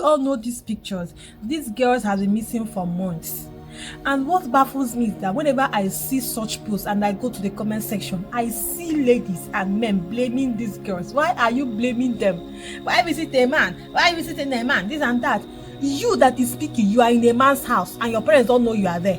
all know these pictures. These girls have been missing for months. And what baffles me is that whenever I see such posts and I go to the comment section, I see ladies and men blaming these girls. Why are you blaming them? Why visit a man? Why visiting a man? This and that. You that is speaking, you are in a man's house and your parents don't know you are there.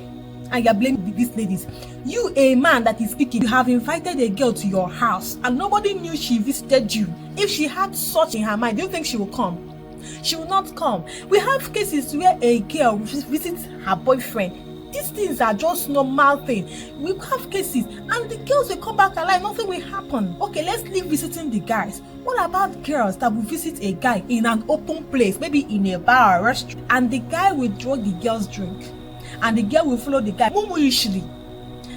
And you are blaming these ladies. You, a man that is speaking, you have invited a girl to your house and nobody knew she visited you. If she had such in her mind, do you think she will come? She will not come. We have cases where a girl visits her boyfriend. These things are just normal things. We have cases and the girls will come back alive. Nothing will happen. Okay, let's leave visiting the guys. What about girls that will visit a guy in an open place, maybe in a bar or restaurant, and the guy will draw the girl's drink and the girl will follow the guy? Usually,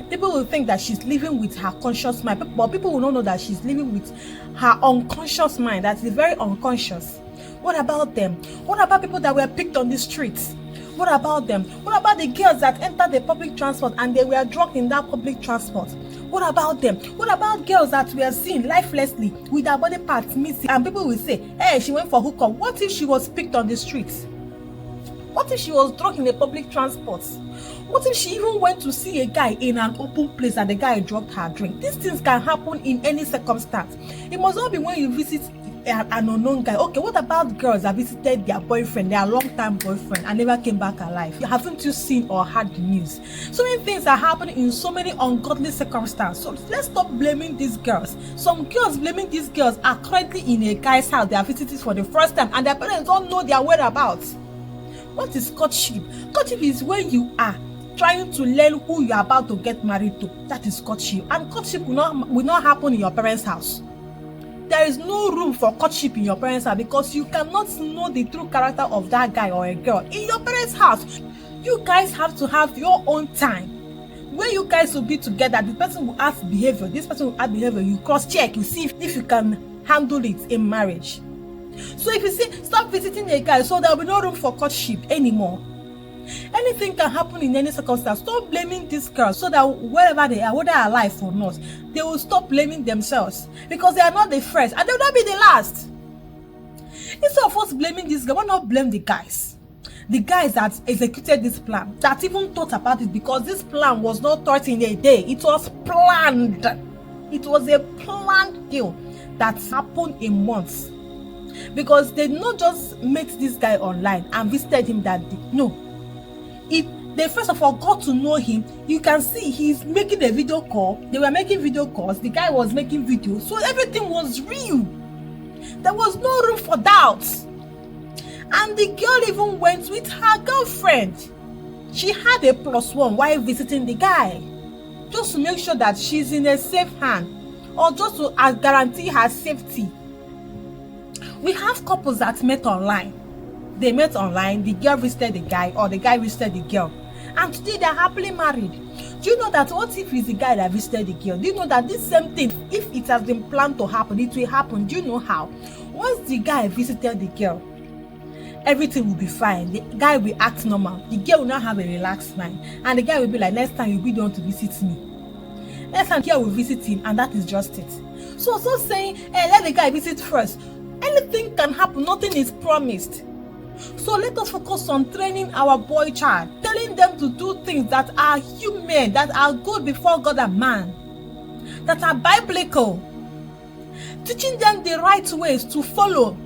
people will think that she's living with her conscious mind, but people will not know that she's living with her unconscious mind. That is very unconscious. What about them? What about people that were picked on the streets? What about them? What about the girls that entered the public transport and they were drugged in that public transport? What about them? What about girls that were seen lifelessly with their body parts missing and people will say, hey, she went for hookup? What if she was picked on the streets? What if she was drugged in the public transport? What if she even went to see a guy in an open place and the guy dropped her drink? These things can happen in any circumstance. It must not be when you visit an unknown guy. Okay, what about girls that visited their boyfriend, their long-time boyfriend, and never came back alive? Haven't you seen or heard the news? So many things are happening in so many ungodly circumstances. So let's stop blaming these girls. Some girls blaming these girls are currently in a guy's house. They are visiting for the first time and their parents don't know their whereabouts. What is courtship? Courtship is when you are trying to learn who you are about to get married to. That is courtship. And courtship will not happen in your parents' house. There is no room for courtship in your parents' house because you cannot know the true character of that guy or a girl in your parents' house. You guys have to have your own time. When you guys will be together, the person will ask behavior, this person will ask behavior, you cross-check, you see if you can handle it in marriage. So if you say, stop visiting a guy, so there will be no room for courtship anymore. Anything can happen in any circumstance. Stop blaming these girls so that wherever they are, whether they are alive or not, they will stop blaming themselves because they are not the first and they will not be the last. Instead of us blaming these girls, why not blame the guys? The guys that executed this plan, that even thought about it, because this plan was not thought in a day. It was planned. It was a planned deal that happened in months. Because they not just met this guy online and visited him that day. No. They first of all got to know him. You can see he's making a video call. They were making video calls. The guy was making videos. So everything was real. There was no room for doubts. And the girl even went with her girlfriend. She had a +1 while visiting the guy. Just to make sure that she's in a safe hand. Or just to guarantee her safety. We have couples that met online. They met online, the girl visited the guy or the guy visited the girl. And today they are happily married. Do you know that what if it's the guy that visited the girl? Do you know that this same thing, if it has been planned to happen, it will happen? Do you know how? Once the guy visited the girl, everything will be fine. The guy will act normal. The girl will not have a relaxed mind. And the guy will be like, next time you be the one to visit me. Next time the girl will visit him, and that is just it. So saying, hey, let the guy visit first. Anything can happen. Nothing is promised. So let us focus on training our boy child, telling them to do things that are human, that are good before God and man, that are biblical, teaching them the right ways to follow,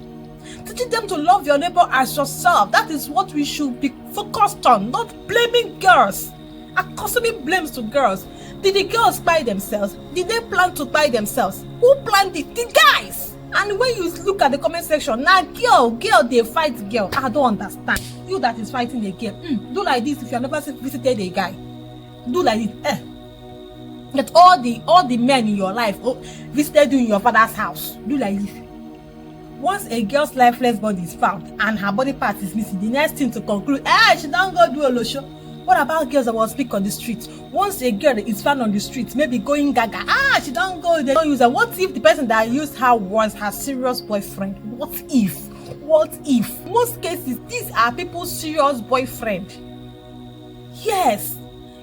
teaching them to love your neighbor as yourself. That is what we should be focused on, not blaming girls, accusing blames to girls. Did the girls buy themselves? Did they plan to buy themselves? Who planned it? The guys. And when you look at the comment section, now girl, they fight girl. I don't understand. You that is fighting a girl, do like this if you have never visited a guy. Do like this. That all the men in your life visited you in your father's house. Do like this. Once a girl's lifeless body is found and her body part is missing, the next thing to conclude, she don't go do a losho. What about girls that will speak on the street? Once a girl is found on the street, maybe going gaga, she don't go, they don't use her. What if the person that used her was her serious boyfriend? What if? Most cases, these are people's serious boyfriend. Yes.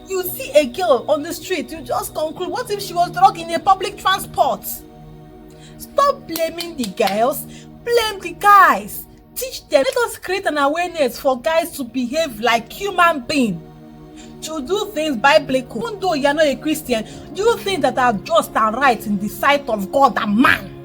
You see a girl on the street, you just conclude, what if she was drugged in a public transport? Stop blaming the girls, blame the guys. teach them. Let us create an awareness for guys to behave like human beings, to do things biblical. Even though you're not a Christian, do things that are just and right in the sight of God and man.